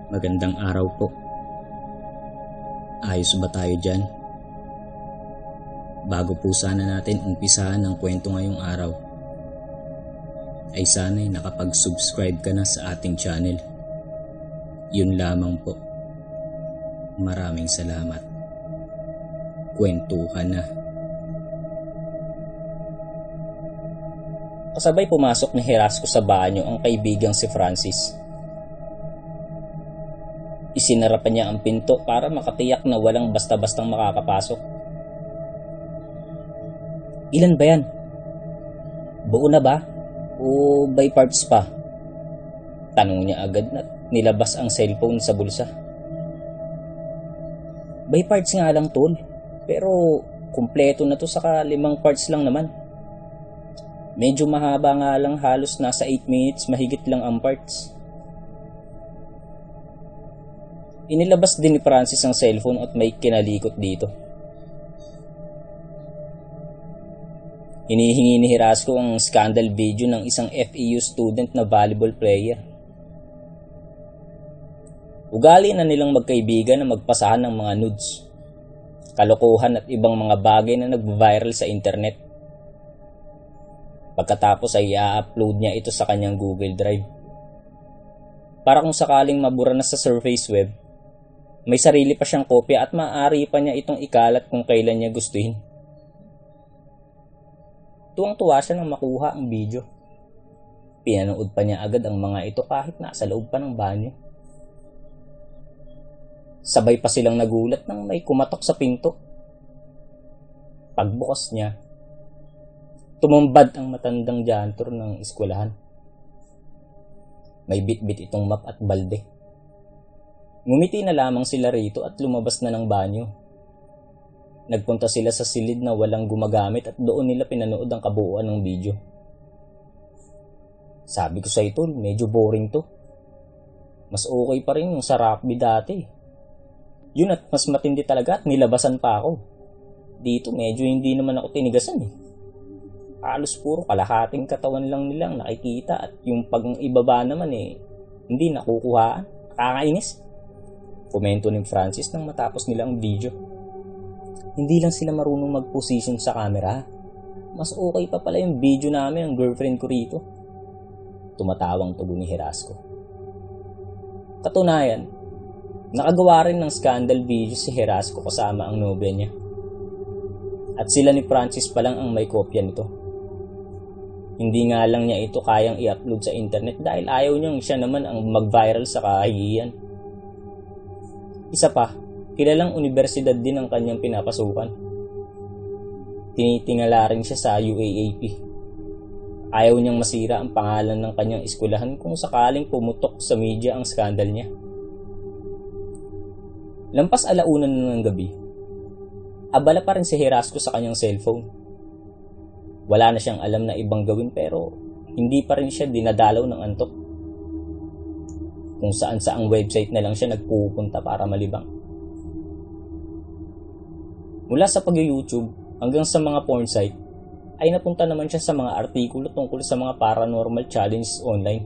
Magandang araw po. Ayos ba tayo dyan? Bago po sana natin umpisahan ang kwento ngayong araw, ay sana'y nakapag-subscribe ka na sa ating channel. Yun lamang po. Maraming salamat. Kwentuhan na. Kasabay pumasok ni Herasco sa banyo ang kaibigang si Francis. Isinara pa niya ang pinto para makatiyak na walang basta-bastang makakapasok. Ilan ba yan? Buo na ba? O by parts pa? Tanong niya agad na nilabas ang cellphone sa bulsa. By parts nga lang tol, pero kumpleto na to saka 5 parts lang naman. Medyo mahaba nga lang, halos nasa 8 minutes mahigit lang ang parts. Inilabas din ni Francis ang cellphone at may kinalikot dito. Hinihingi ni Herasco ang scandal video ng isang FEU student na volleyball player. Ugali na nilang magkaibigan na magpasahan ng mga nudes, kalokohan at ibang mga bagay na nag-viral sa internet. Pagkatapos ay i-upload niya ito sa kanyang Google Drive. Para kung sakaling mabura na sa surface web, may sarili pa siyang kopya at maaari pa niya itong ikalat kung kailan niya gustuhin. Tuwang-tuwa siya nang makuha ang video. Pinanood pa niya agad ang mga ito kahit nasa loob pa ng banyo. Sabay pa silang nagulat nang may kumatok sa pinto. Pagbukas niya, tumumbad ang matandang janitor ng eskwelahan. May bit-bit itong map at balde. Ngumiti na lamang sila rito at lumabas na ng banyo. Nagpunta sila sa silid na walang gumagamit at doon nila pinanood ang kabuuan ng video. Sabi ko sa ito, medyo boring to. Mas okay pa rin yung sa rugby dati. Yun at mas matindi talaga at nilabasan pa ako. Dito medyo hindi naman ako tinigasan eh. Halos puro kalahating katawan lang nilang nakikita at yung pag-ibaba naman hindi nakukuhaan. Kakainis. Komento ni Francis nang matapos nila ang video. Hindi lang sila marunong mag-position sa camera. Mas okay pa pala yung video namin ng girlfriend ko rito. Tumatawang tugon ni Herasco. Katunayan, nakagawa rin ng scandal video si Herasco kasama ang nobya niya. At sila ni Francis pa lang ang may kopya nito. Hindi nga lang niya ito kayang i-upload sa internet dahil ayaw niyang siya naman ang mag-viral sa kahihiyan. Isa pa, kilalang universidad din ang kanyang pinapasukan. Tinitingala rin siya sa UAAP. Ayaw niyang masira ang pangalan ng kanyang eskwelahan kung sakaling pumutok sa media ang skandal niya. Lampas alaunan na ng gabi, abala pa rin si Herasco sa kanyang cellphone. Wala na siyang alam na ibang gawin pero hindi pa rin siya dinadalaw ng antok. Kung saan saang website na lang siya nagpupunta para malibang. Mula sa pag-YouTube hanggang sa mga porn site, ay napunta naman siya sa mga artikulo tungkol sa mga paranormal challenges online.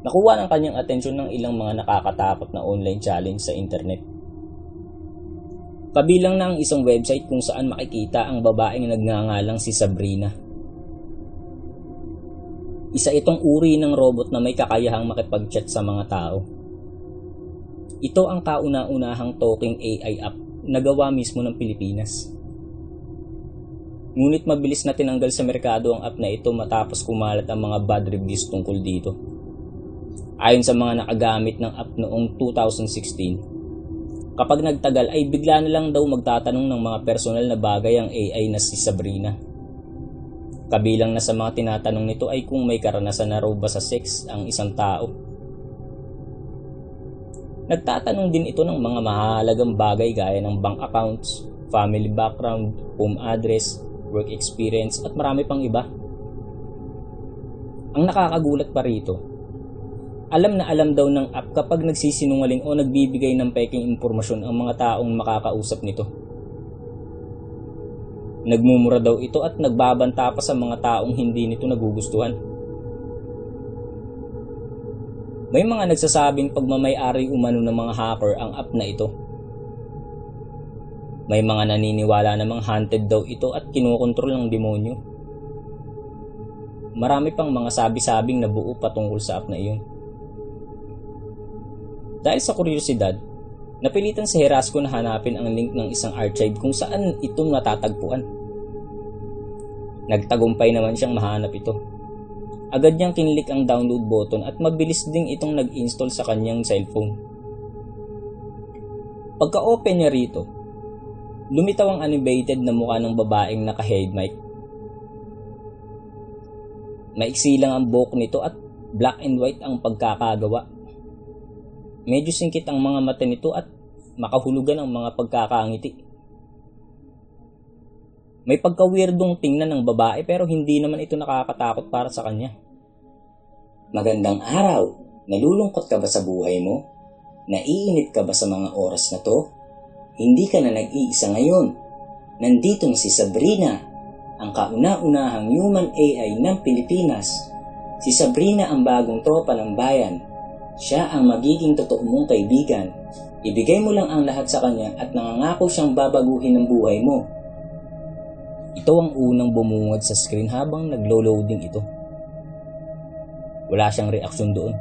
Nakuha ng kanyang atensyon ng ilang mga nakakatakot na online challenge sa internet. Kabilang na ang isang website kung saan makikita ang babaeng nagngangalang si Sabrina. Isa itong uri ng robot na may kakayahang makipag-chat sa mga tao. Ito ang kauna-unahang talking AI app na gawa mismo ng Pilipinas. Ngunit mabilis na tinanggal sa merkado ang app na ito matapos kumalat ang mga bad reviews tungkol dito. Ayon sa mga nakagamit ng app noong 2016, kapag nagtagal ay bigla na lang daw magtatanong ng mga personal na bagay ang AI na si Sabrina. Kabilang na sa mga tinatanong nito ay kung may karanasan na raw ba sa sex ang isang tao. Nagtatanong din ito ng mga mahalagang bagay gaya ng bank accounts, family background, home address, work experience at marami pang iba. Ang nakakagulat pa rito, alam na alam daw ng app kapag nagsisinungaling o nagbibigay ng peking impormasyon ang mga taong makakausap nito. Nagmumura daw ito at nagbabanta pa sa mga taong hindi nito nagugustuhan. May mga nagsasabing pagmamay-ari umano ng mga hacker ang app na ito. May mga naniniwala namang haunted daw ito at kinokontrol ng demonyo. Marami pang mga sabi-sabing nabuo patungkol sa app na iyon. Dahil sa kuryosidad, napilitan si Herasco na hanapin ang link ng isang archive kung saan ito natatagpuan. Nagtagumpay naman siyang mahanap ito. Agad niyang kinlik ang download button at mabilis ding itong nag-install sa kanyang cellphone. Pagka-open niya rito, lumitaw ang animated na mukha ng babaeng naka-head mic. Maiksi lang ang buhok nito at black and white ang pagkakagawa. Medyo singkit ang mga mata nito at makahulugan ang mga pagkakangiti. May pagka-weirdong tingnan ng babae pero hindi naman ito nakakatakot para sa kanya. Magandang araw. Nalulungkot ka ba sa buhay mo? Naiinip ka ba sa mga oras na to? Hindi ka na nag-iisa ngayon. Nandito na si Sabrina, ang kauna-unahang human AI ng Pilipinas. Si Sabrina ang bagong tropa ng bayan. Siya ang magiging totoo mong kaibigan. Ibigay mo lang ang lahat sa kanya at nangangako siyang babaguhin ang buhay mo. Ito ang unang bumungad sa screen habang naglo-loading ito. Wala siyang reaksyon doon.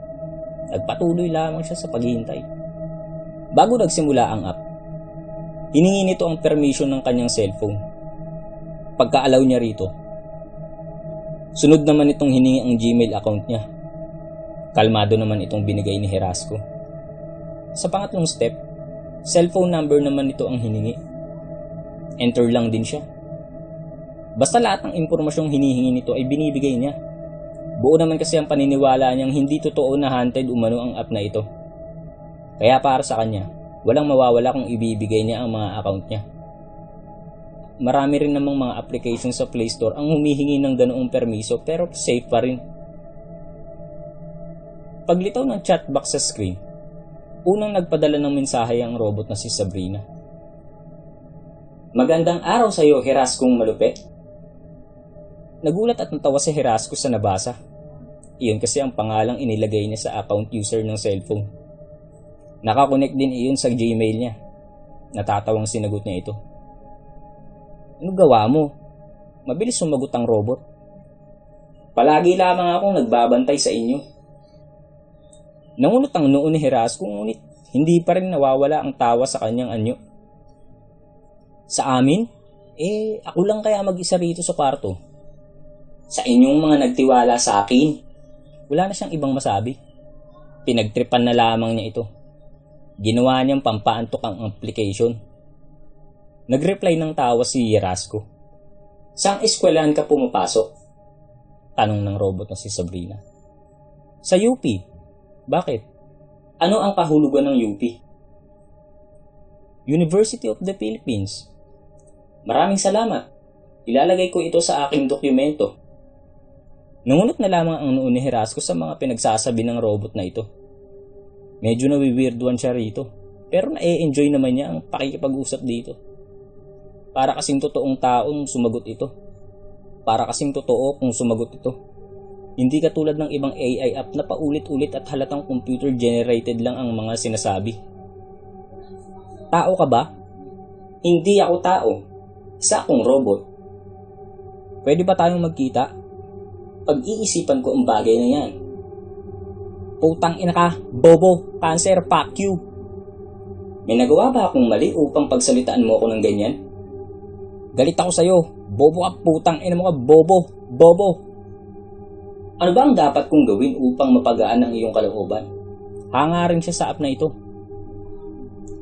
Nagpatuloy lamang siya sa paghihintay. Bago nagsimula ang app, hiningi nito ang permission ng kanyang cellphone. Pagka-allow niya rito, sunod naman itong hiningi ang Gmail account niya. Kalmado naman itong binigay ni Herasco. Sa pangatlong step, cellphone number naman ito ang hiningi. Enter lang din siya. Basta lahat ng impormasyong hinihingi nito ay binibigay niya. Buo naman kasi ang paniniwala niyang hindi totoo na haunted umano ang app na ito. Kaya para sa kanya, walang mawawala kung ibibigay niya ang mga account niya. Marami rin namang mga applications sa Play Store ang humihingi ng ganoong permiso pero safe pa rin. Paglitaw ng chatbox sa screen, unang nagpadala ng mensahe ang robot na si Sabrina. Magandang araw sa iyo, Herascong malupit. Nagulat at natawa si Herasco sa nabasa. Iyon kasi ang pangalang inilagay niya sa account user ng cellphone. Nakakonect din iyon sa Gmail niya. Natatawang sinagot niya ito. Ano gawa mo? Mabilis sumagot ang robot. Palagi lamang akong nagbabantay sa inyo. Nangunot ang noo ni Herasco ngunit hindi pa rin nawawala ang tawa sa kanyang anyo. Sa amin? Ako lang kaya mag-isa rito sa kwarto. Sa inyong mga nagtiwala sa akin. Wala na siyang ibang masabi. Pinagtripan na lamang niya ito. Ginawa niyang pampaantok ang application. Nag-reply ng tawa si Herasco. Saang eskwelahan ka pumapasok? Tanong ng robot na si Sabrina. Sa UP. Bakit? Ano ang kahulugan ng UP? University of the Philippines. Maraming salamat. Ilalagay ko ito sa aking dokumento. Nangunot na lamang ang noo ni Herasco sa mga pinagsasabi ng robot na ito. Medyo nawiwirduan siya rito, pero na-enjoy naman niya ang pakikipag-usap dito. Para kasing totoong taong sumagot ito. Para kasing totoo kung sumagot ito. Hindi katulad ng ibang AI app na paulit-ulit at halatang computer generated lang ang mga sinasabi. Tao ka ba? Hindi ako tao. Isa akong robot. Pwede ba tayong magkita? Pag-iisipan ko ang bagay na yan. Putang ina ka, bobo, cancer, fuck you. May nagawa ba akong mali upang pagsalitaan mo ako ng ganyan? Galit ako sa'yo. Bobo ka, putang ina mo ka, bobo, bobo. Ano ba ang dapat kong gawin upang mapagaan ang iyong kalooban? Hangarin siya sa app na ito.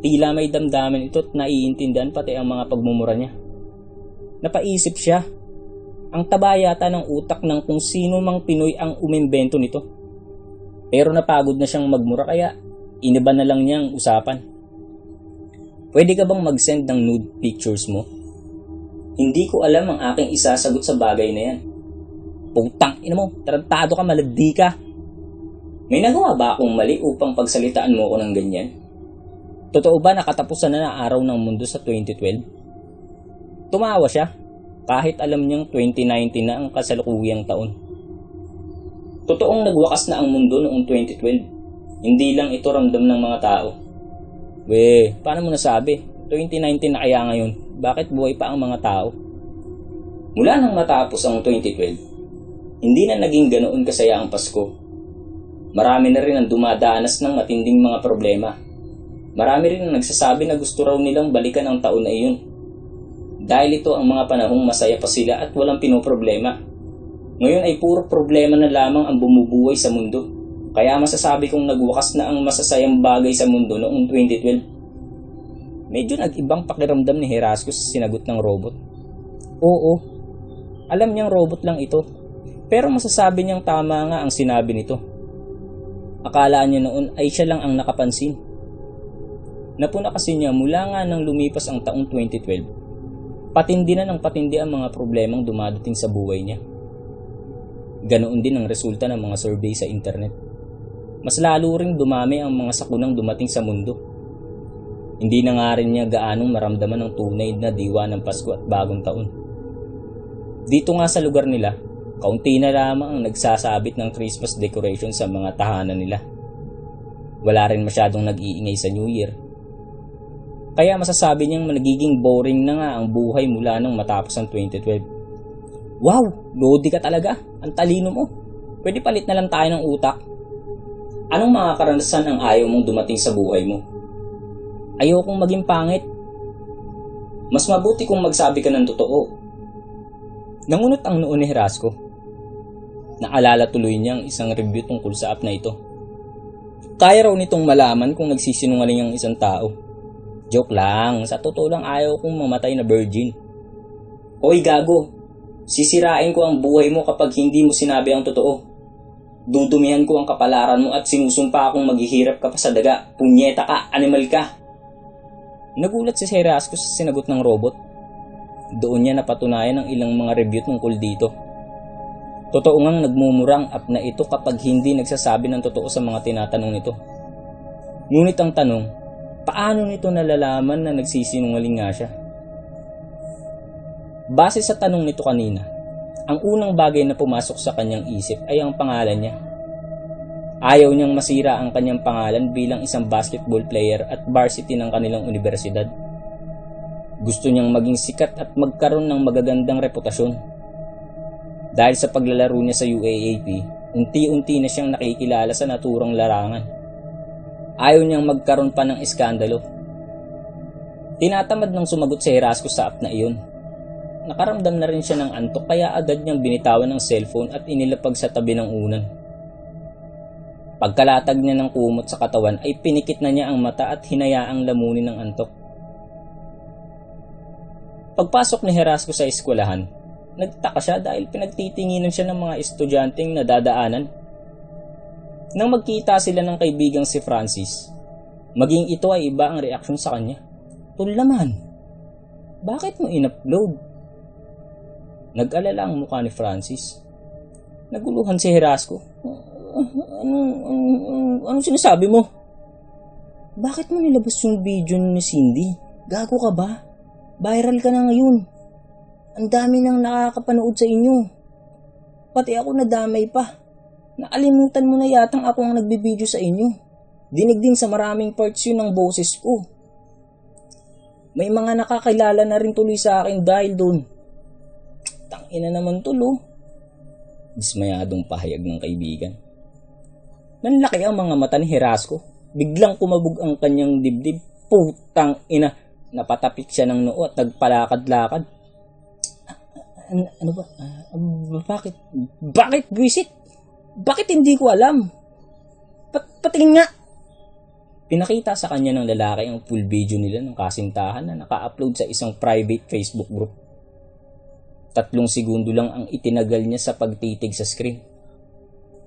Tila may damdamin ito at naiintindihan pati ang mga pagmumura niya. Napaisip siya. Ang taba yata ng utak ng kung sino mang Pinoy ang umimbento nito. Pero napagod na siyang magmura kaya iniba na lang niya ang usapan. Pwede ka bang mag-send ng nude pictures mo? Hindi ko alam ang aking isasagot sa bagay na yan. Putang ina mo, tarantado ka, maladi ka. May nagawa ba akong mali upang pagsalitaan mo ako ng ganyan? Totoo ba nakatapusan na ang araw ng mundo sa 2012? Tumawa siya. Kahit alam niyang 2019 na ang kasalukuyang taon. Totoong nagwakas na ang mundo noong 2012. Hindi lang ito ramdam ng mga tao. We, paano mo nasabi? 2019 na kaya ngayon, bakit buhay pa ang mga tao? Mula nang matapos ang 2012, hindi na naging ganoon kasaya ang Pasko. Marami na rin ang dumadanas ng matinding mga problema. Marami rin ang nagsasabi na gusto raw nilang balikan ang taon na iyon. Dahil ito ang mga panahong masaya pa sila at walang pinoproblema. Ngayon ay puro problema na lamang ang bumubuhay sa mundo. Kaya masasabi kong nagwakas na ang masasayang bagay sa mundo noong 2012. Medyo nag-ibang pakiramdam ni Herasco sa sinagot ng robot. Oo, alam niyang robot lang ito. Pero masasabi niyang tama nga ang sinabi nito. Akala niya noon ay siya lang ang nakapansin. Napuna kasi niya mula nga nang lumipas ang taong 2012. Patindi na ng patindi ang mga problemang dumadating sa buhay niya. Ganoon din ang resulta ng mga survey sa internet. Mas lalo ring dumami ang mga sakunang dumating sa mundo. Hindi na nga rin niya gaanong maramdaman ang tunay na diwa ng Pasko at bagong taon. Dito nga sa lugar nila, kaunti na lamang ang nagsasabit ng Christmas decoration sa mga tahanan nila. Wala rin masyadong nag-iingay sa New Year. Kaya masasabi niyang nagiging boring na nga ang buhay mula nang matapos ang 2012. Wow, Lodi ka talaga. Ang talino mo. Pwede palit na lang tayo ng utak. Anong mga karanasan ang ayaw mong dumating sa buhay mo? Ayokong maging pangit. Mas mabuti kung magsabi ka ng totoo. Nangunot ang noo ni Herasco. Naalala tuloy niyang isang review tungkol sa app na ito. Kaya raw nitong malaman kung nagsisinungaling ang isang tao. Joke lang, sa totoo lang ayaw kong mamatay na virgin. Hoy gago, sisirain ko ang buhay mo kapag hindi mo sinabi ang totoo. Dudumihan ko ang kapalaran mo at sinusumpa akong maghihirap ka pa sa daga. Punyeta ka, animal ka. Nagulat si Herasco sa sinagot ng robot. Doon niya napatunayan ang ilang mga review tungkol dito. Totoo ngang nagmumurang app na ito kapag hindi nagsasabi ng totoo sa mga tinatanong nito. Ngunit ang tanong, paano nito nalalaman na nagsisinungaling nga siya? Base sa tanong nito kanina, ang unang bagay na pumasok sa kanyang isip ay ang pangalan niya. Ayaw niyang masira ang kanyang pangalan bilang isang basketball player at varsity ng kanilang universidad. Gusto niyang maging sikat at magkaroon ng magagandang reputasyon. Dahil sa paglalaro niya sa UAAP, unti-unti na siyang nakikilala sa naturang larangan. Ayaw niyang magkaroon pa ng iskandalo. Tinatamad ng sumagot si Herasco sa app na iyon. Nakaramdam na rin siya ng antok kaya agad niyang binitawan ng cellphone at inilapag sa tabi ng unan. Pagkalatag niya ng kumot sa katawan ay pinikit na niya ang mata at hinayaang lamunin ng antok. Pagpasok ni Herasco sa eskwelahan, nagtaka siya dahil pinagtitinginan siya ng mga estudyanteng nadadaanan. Nang magkita sila ng kaibigang si Francis, maging ito ay iba ang reaksyon sa kanya. Tulaman, bakit mo in-upload? Nag-alala ang mukha ni Francis. Naguluhan si Herasco. Anong sinasabi mo? Bakit mo nilabas yung video ni Cindy? Gago ka ba? Viral ka na ngayon. Ang dami nang nakakapanood sa inyo. Pati ako nadamay pa. Naalimutan mo na yatang ako ang nagbibideo sa inyo. Dinig din sa maraming parts yun ng boses ko. May mga nakakilala na rin tuloy sa akin dahil doon. Tangina naman tulo. Dismayadong pahayag ng kaibigan. Nanlaki ang mga mata ni Herasco. Biglang kumabog ang kanyang dibdib. Putang ina. Napatapik siya ng noo at nagpalakad-lakad. Ano ba? Bakit? Bakit, Gwisit? Bakit hindi ko alam? Patingin nga. Pinakita sa kanya ng lalaki ang full video nila ng kasintahan na naka-upload sa isang private Facebook group. 3 segundo lang ang itinagal niya sa pagtitig sa screen.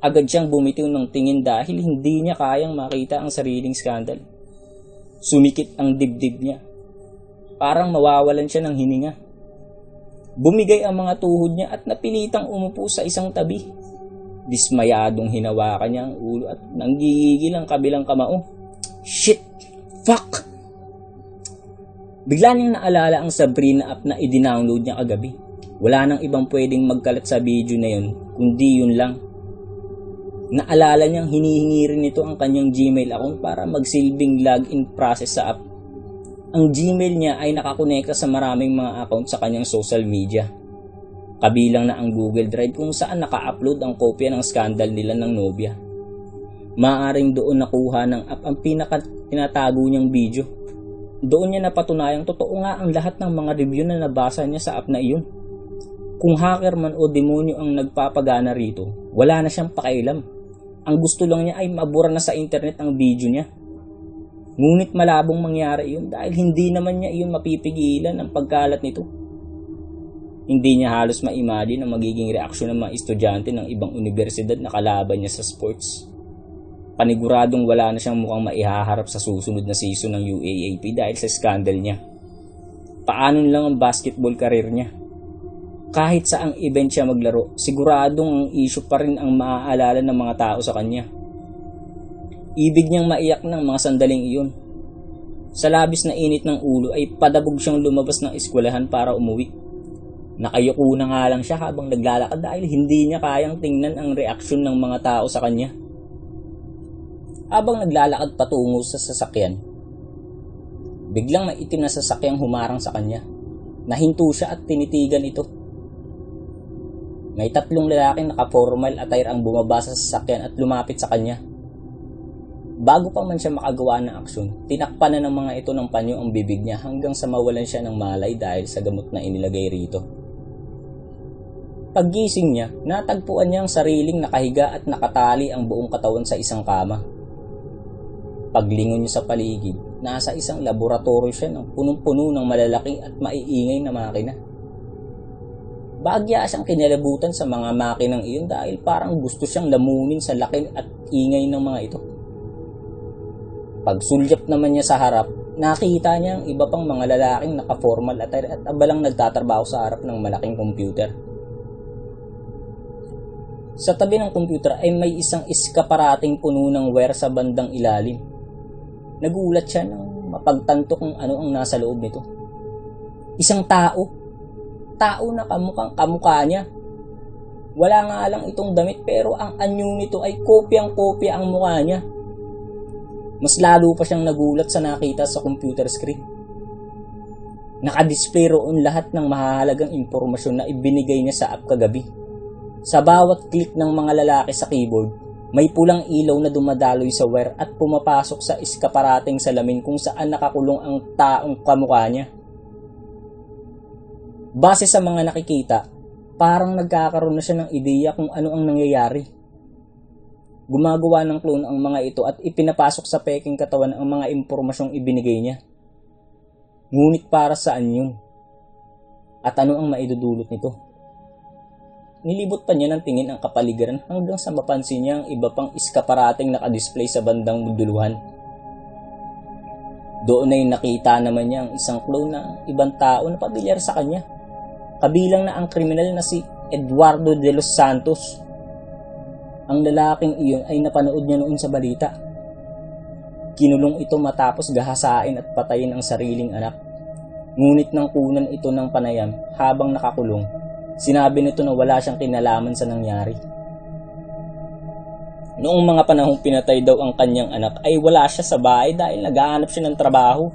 Agad siyang bumitiw ng tingin dahil hindi niya kayang makita ang sariling skandal. Sumikit ang dibdib niya. Parang mawawalan siya ng hininga. Bumigay ang mga tuhod niya at napilitang umupo sa isang tabi. Dismayadong hinawakan niya ang ulo at nanggigigil ang kabilang kamao. Shit! Fuck! Bigla niyang naalala ang Sabrina app na i-download niya kagabi. Wala nang ibang pwedeng magkalat sa video na yun, kundi yun lang. Naalala niyang hinihingi rin nito ang kanyang Gmail account para magsilbing login process sa app. Ang Gmail niya ay nakakonekta sa maraming mga account sa kanyang social media. Kabilang na ang Google Drive kung saan naka-upload ang kopya ng skandal nila ng nobya. Maaaring doon nakuha ng app ang tinatago niyang video. Doon niya napatunayang totoo nga ang lahat ng mga review na nabasa niya sa app na iyon. Kung hacker man o demonyo ang nagpapagana rito, wala na siyang pakialam. Ang gusto lang niya ay mabura na sa internet ang video niya. Ngunit malabong mangyari iyon dahil hindi naman niya iyon mapipigilan ang pagkalat nito. Hindi niya halos ma-imagine ang magiging reaksyon ng mga estudyante ng ibang universidad na kalaban niya sa sports. Paniguradong wala na siyang mukhang maihaharap sa susunod na season ng UAAP dahil sa scandal niya. Paano lang ang basketball career niya? Kahit saang event siya maglaro, siguradong ang issue pa rin ang maaalala ng mga tao sa kanya. Ibig niyang maiyak ng mga sandaling iyon. Sa labis na init ng ulo ay padabog siyang lumabas ng eskwelahan para umuwi. Nakayuko na nga lang siya habang naglalakad dahil hindi niya kayang tingnan ang reaksyon ng mga tao sa kanya. Habang naglalakad patungo sa sasakyan, biglang may itim na sasakyang humarang sa kanya. Nahinto siya at tinitigan ito. May 3 lalaking naka-formal attire ang bumaba sa sasakyan at lumapit sa kanya. Bago pa man siya makagawa ng aksyon, tinakpan na ng mga ito ng panyo ang bibig niya hanggang sa mawalan siya ng malay dahil sa gamot na inilagay rito. Paggising niya, natagpuan niya ang sariling nakahiga at nakatali ang buong katawan sa isang kama. Paglingon niya sa paligid, nasa isang laboratorio siya ng punong-puno ng malalaki at maiingay na makina. Bagya siyang kinalabutan sa mga makinang iyon dahil parang gusto siyang lamunin sa laki at ingay ng mga ito. Pagsulyap naman niya sa harap, nakita niya ang iba pang mga lalaking naka-formal attire at abalang nagtatrabaho sa harap ng malaking computer. Sa tabi ng computer ay may isang iskaparating puno ng wire sa bandang ilalim. Nagulat siya nang mapagtanto kung ano ang nasa loob nito. Isang tao. Tao na kamukhang kamukha niya. Wala nga lang itong damit pero ang anyo nito ay kopyang-kopya ang mukha niya. Mas lalo pa siyang nagulat sa nakita sa computer screen. Nakadisplay roon lahat ng mahahalagang impormasyon na ibinigay niya sa app kagabi. Sa bawat click ng mga lalaki sa keyboard, may pulang ilaw na dumadaloy sa wire at pumapasok sa iskaparating salamin kung saan nakakulong ang taong kamukha niya. Base sa mga nakikita, parang nagkakaroon na siya ng ideya kung ano ang nangyayari. Gumagawa ng clone ang mga ito at ipinapasok sa peking katawan ang mga impormasyong ibinigay niya. Ngunit para saan yun? At ano ang maidudulot nito? Nilibot pa niya ng tingin ang kapaligiran hanggang sa mapansin niya ang iba pang iskaparating nakadisplay sa bandang muduluhan. Doon ay nakita naman niya ang isang clone ng ibang tao na pamilyar sa kanya. Kabilang na ang kriminal na si Eduardo de los Santos. Ang lalaking iyon ay napanood niya noon sa balita. Kinulong ito matapos gahasain at patayin ang sariling anak. Ngunit nang kunan ito ng panayam habang nakakulong, sinabi nito na wala siyang kinalaman sa nangyari. Noong mga panahong pinatay daw ang kanyang anak ay wala siya sa bahay dahil naghahanap siya ng trabaho.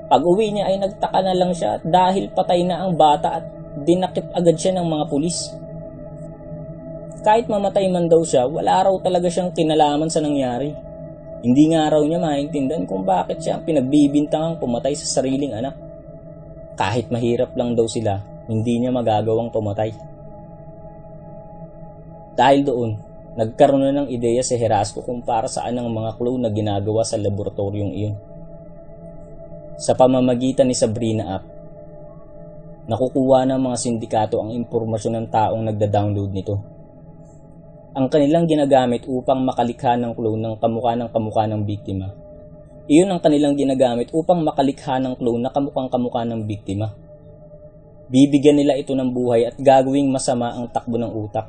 Pag-uwi niya ay nagtaka na lang siya dahil patay na ang bata at dinakip agad siya ng mga pulis. Kahit mamatay man daw siya, wala raw talaga siyang kinalaman sa nangyari. Hindi nga raw niya maintindihan kung bakit siya pinagbibintangang pumatay sa sariling anak. Kahit mahirap lang daw sila, hindi niya magagawang pumatay. Dahil doon, nagkaroon na ng ideya si Herasco kung para saan ang mga clone na ginagawa sa laboratoryong iyon. Sa pamamagitan ni Sabrina app, nakukuha ng mga sindikato ang impormasyon ng taong nagda-download nito. Ang kanilang ginagamit upang makalikha ng clone ng kamukha ng biktima. Iyon ang kanilang ginagamit upang makalikha ng clone na kamukhang-kamukha ng biktima. Bibigyan nila ito ng buhay at gagawing masama ang takbo ng utak.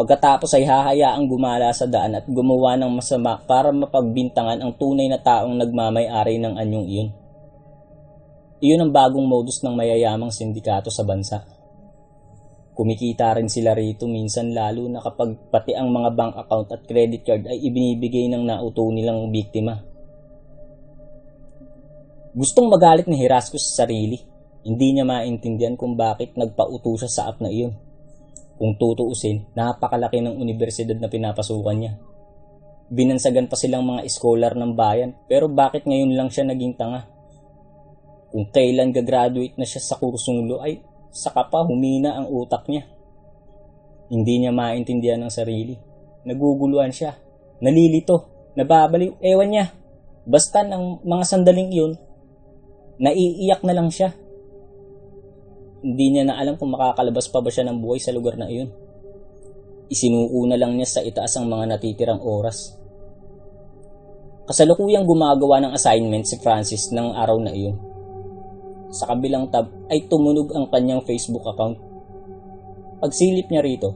Pagkatapos ay hahayaang gumala sa daan at gumawa ng masama para mapagbintangan ang tunay na taong nagmamay-ari ng anyong iyon. Iyon ang bagong modus ng mayayamang sindikato sa bansa. Kumikita rin sila rito minsan, lalo na kapag pati ang mga bank account at credit card ay ibinibigay ng nauto nilang biktima. Gustong magalit ni Herasco sa sarili. Hindi niya maintindihan kung bakit nagpauto siya sa app na iyon. Kung tutuusin, napakalaki ng universidad na pinapasukan niya. Binansagan pa silang mga scholar ng bayan, pero bakit ngayon lang siya naging tanga? Kung kailan gagraduate na siya sa kursong law ay saka pa humina ang utak niya. Hindi niya maintindihan ang sarili. Naguguluhan siya, nalilito, nababaliw, ewan niya. Basta ng mga sandaling iyon, naiiyak na lang siya. Hindi niya na alam kung makakalabas pa ba siya ng buhay sa lugar na iyon. Isinuko na lang niya sa itaas ang mga natitirang oras. Kasalukuyang gumagawa ng assignment si Francis ng araw na iyon. Sa kabilang tab ay tumunog ang kanyang Facebook account. Pagsilip niya rito,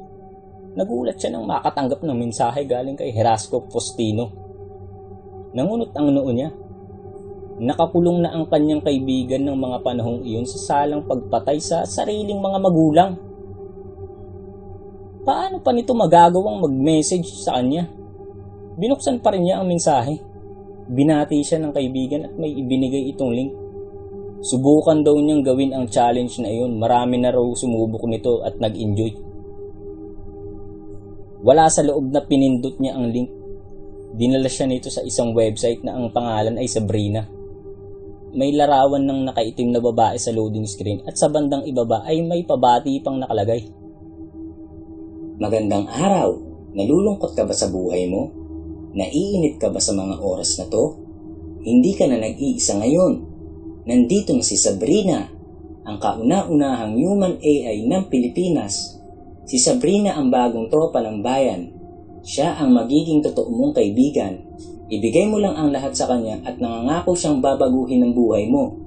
nagulat siya nang makatanggap ng mensahe galing kay Herasco Postino. Nangunot ang noo niya. Nakakulong na ang kanyang kaibigan ng mga panahong iyon sa salang pagpatay sa sariling mga magulang. Paano pa nito magagawang mag-message sa kanya? Binuksan pa rin niya ang mensahe. Binati siya ng kaibigan at may ibinigay itong link. Subukan daw niyang gawin ang challenge na iyon. Marami na raw sumubok nito at nag-enjoy. Wala sa loob na pinindot niya ang link. Dinala siya nito sa isang website na ang pangalan ay Sabrina. May larawan ng nakaitim na babae sa loading screen at sa bandang ibaba ay may pabati pang nakalagay. Magandang araw. Nalulungkot ka ba sa buhay mo? Naiinip ka ba sa mga oras na to? Hindi ka na nag-iisa ngayon. Nandito na si Sabrina, ang kauna-unahang human AI ng Pilipinas. Si Sabrina ang bagong tropa ng bayan. Siya ang magiging totoo mong kaibigan. Ibigay mo lang ang lahat sa kanya at nangangako siyang babaguhin ang buhay mo.